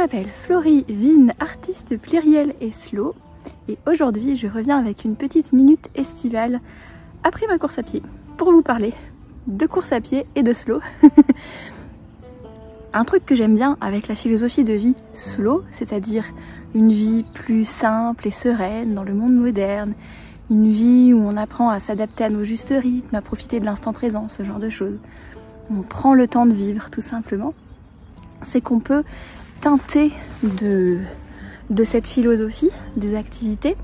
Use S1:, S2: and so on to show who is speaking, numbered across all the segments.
S1: m'appelle Florie Vine, artiste pluriel et slow, et aujourd'hui je reviens avec une petite minute estivale après ma course à pied pour vous parler de course à pied et de slow. Un truc que j'aime bien avec la philosophie de vie slow, c'est-à-dire une vie plus simple et sereine dans le monde moderne, une vie où on apprend à s'adapter à nos justes rythmes, à profiter de l'instant présent, ce genre de choses. On prend le temps de vivre tout simplement. C'est qu'on peut teinter de cette philosophie des activités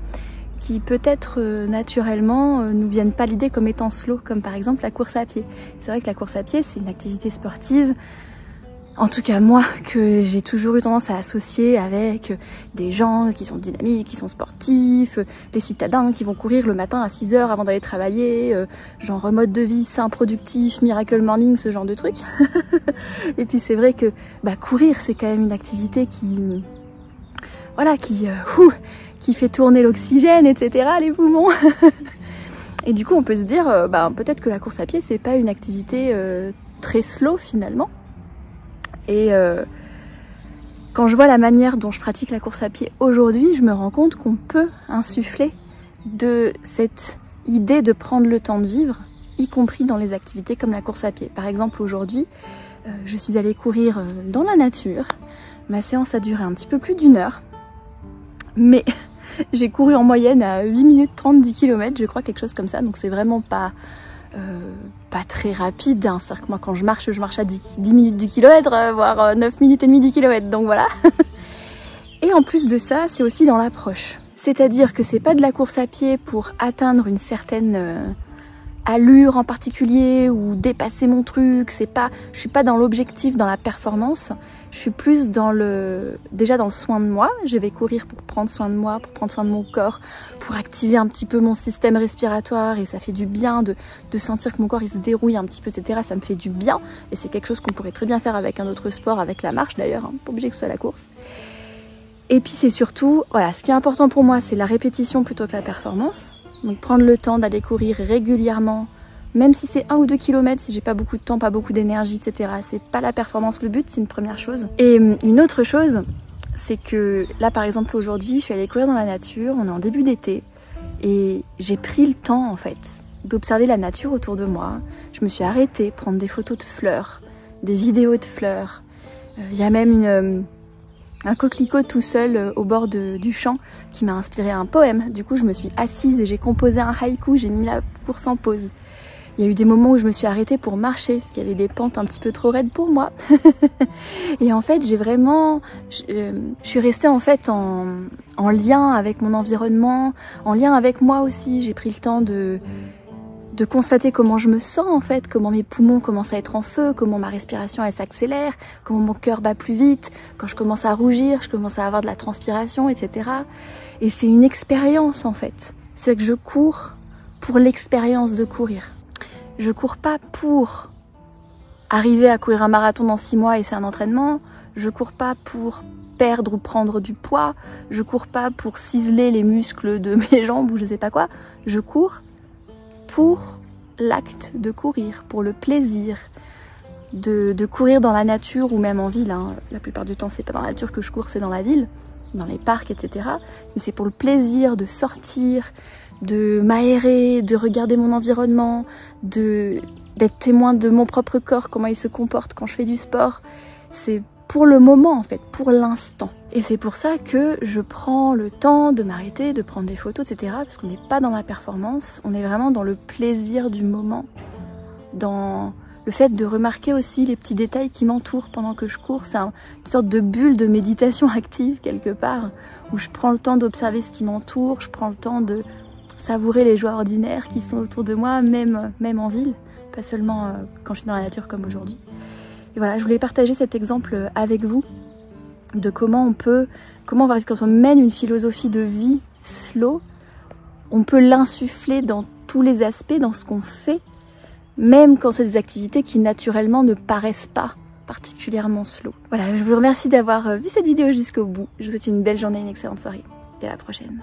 S1: qui peut-être naturellement nous viennent pas l'idée comme étant slow, comme par exemple la course à pied. C'est vrai que la course à pied c'est une activité sportive, en tout cas moi, que j'ai toujours eu tendance à associer avec des gens qui sont dynamiques, qui sont sportifs, les citadins qui vont courir le matin à 6 h avant d'aller travailler, genre mode de vie sain, productif, miracle morning, ce genre de trucs. Et puis c'est vrai que courir c'est quand même une activité qui, voilà, qui fait tourner l'oxygène, etc., les poumons. Et du coup on peut se dire, peut-être que la course à pied c'est pas une activité très slow finalement. Et quand je vois la manière dont je pratique la course à pied aujourd'hui, je me rends compte qu'on peut insuffler de cette idée de prendre le temps de vivre, y compris dans les activités comme la course à pied. Par exemple, aujourd'hui, je suis allée courir dans la nature. Ma séance a duré un petit peu plus d'1 heure, mais j'ai couru en moyenne à 8 minutes 30 du kilomètre, je crois, quelque chose comme ça, donc c'est vraiment pas très rapide, hein. C'est-à-dire que moi quand je marche à 10 minutes du kilomètre, voire 9 minutes et demie du kilomètre, donc voilà. Et en plus de ça, c'est aussi dans l'approche. C'est-à-dire que c'est pas de la course à pied pour atteindre une certaine allure en particulier ou dépasser mon truc, je suis pas dans l'objectif, dans la performance, je suis plus dans déjà dans le soin de moi. Je vais courir pour prendre soin de moi, pour prendre soin de mon corps, pour activer un petit peu mon système respiratoire, et ça fait du bien de sentir que mon corps il se dérouille un petit peu, etc. Ça me fait du bien, et c'est quelque chose qu'on pourrait très bien faire avec un autre sport, avec la marche d'ailleurs, hein, pas obligé que ce soit la course. Et puis c'est surtout, voilà, ce qui est important pour moi c'est la répétition plutôt que la performance. Donc prendre le temps d'aller courir régulièrement, même si c'est 1 ou 2 kilomètres, si j'ai pas beaucoup de temps, pas beaucoup d'énergie, etc. C'est pas la performance le but, c'est une première chose. Et une autre chose, c'est que là par exemple aujourd'hui, je suis allée courir dans la nature, on est en début d'été, et j'ai pris le temps en fait d'observer la nature autour de moi. Je me suis arrêtée, prendre des photos de fleurs, des vidéos de fleurs. Il y a même un coquelicot tout seul au bord du champ qui m'a inspiré un poème. Du coup je me suis assise et j'ai composé un haïku, j'ai mis la course en pause. Il y a eu des moments où je me suis arrêtée pour marcher parce qu'il y avait des pentes un petit peu trop raides pour moi. Et en fait j'ai vraiment, je suis restée en fait en lien avec mon environnement, en lien avec moi aussi. J'ai pris le temps de constater comment je me sens en fait, comment mes poumons commencent à être en feu, comment ma respiration elle s'accélère, comment mon cœur bat plus vite, quand je commence à rougir, je commence à avoir de la transpiration, etc. Et c'est une expérience en fait. C'est que je cours pour l'expérience de courir. Je cours pas pour arriver à courir un marathon dans 6 mois et c'est un entraînement. Je cours pas pour perdre ou prendre du poids. Je cours pas pour ciseler les muscles de mes jambes ou je sais pas quoi. Je cours pour l'acte de courir, pour le plaisir de courir dans la nature ou même en ville, hein. La plupart du temps c'est pas dans la nature que je cours, c'est dans la ville, dans les parcs, etc. Mais c'est pour le plaisir de sortir, de m'aérer, de regarder mon environnement, d'être témoin de mon propre corps, comment il se comporte quand je fais du sport. C'est pour le moment en fait, pour l'instant. Et c'est pour ça que je prends le temps de m'arrêter, de prendre des photos, etc. Parce qu'on n'est pas dans la performance, on est vraiment dans le plaisir du moment, dans le fait de remarquer aussi les petits détails qui m'entourent pendant que je cours. C'est une sorte de bulle de méditation active quelque part, où je prends le temps d'observer ce qui m'entoure, je prends le temps de savourer les joies ordinaires qui sont autour de moi, même en ville, pas seulement quand je suis dans la nature comme aujourd'hui. Et voilà, je voulais partager cet exemple avec vous de comment quand on mène une philosophie de vie slow, on peut l'insuffler dans tous les aspects, dans ce qu'on fait, même quand c'est des activités qui naturellement ne paraissent pas particulièrement slow. Voilà, je vous remercie d'avoir vu cette vidéo jusqu'au bout. Je vous souhaite une belle journée, une excellente soirée et à la prochaine.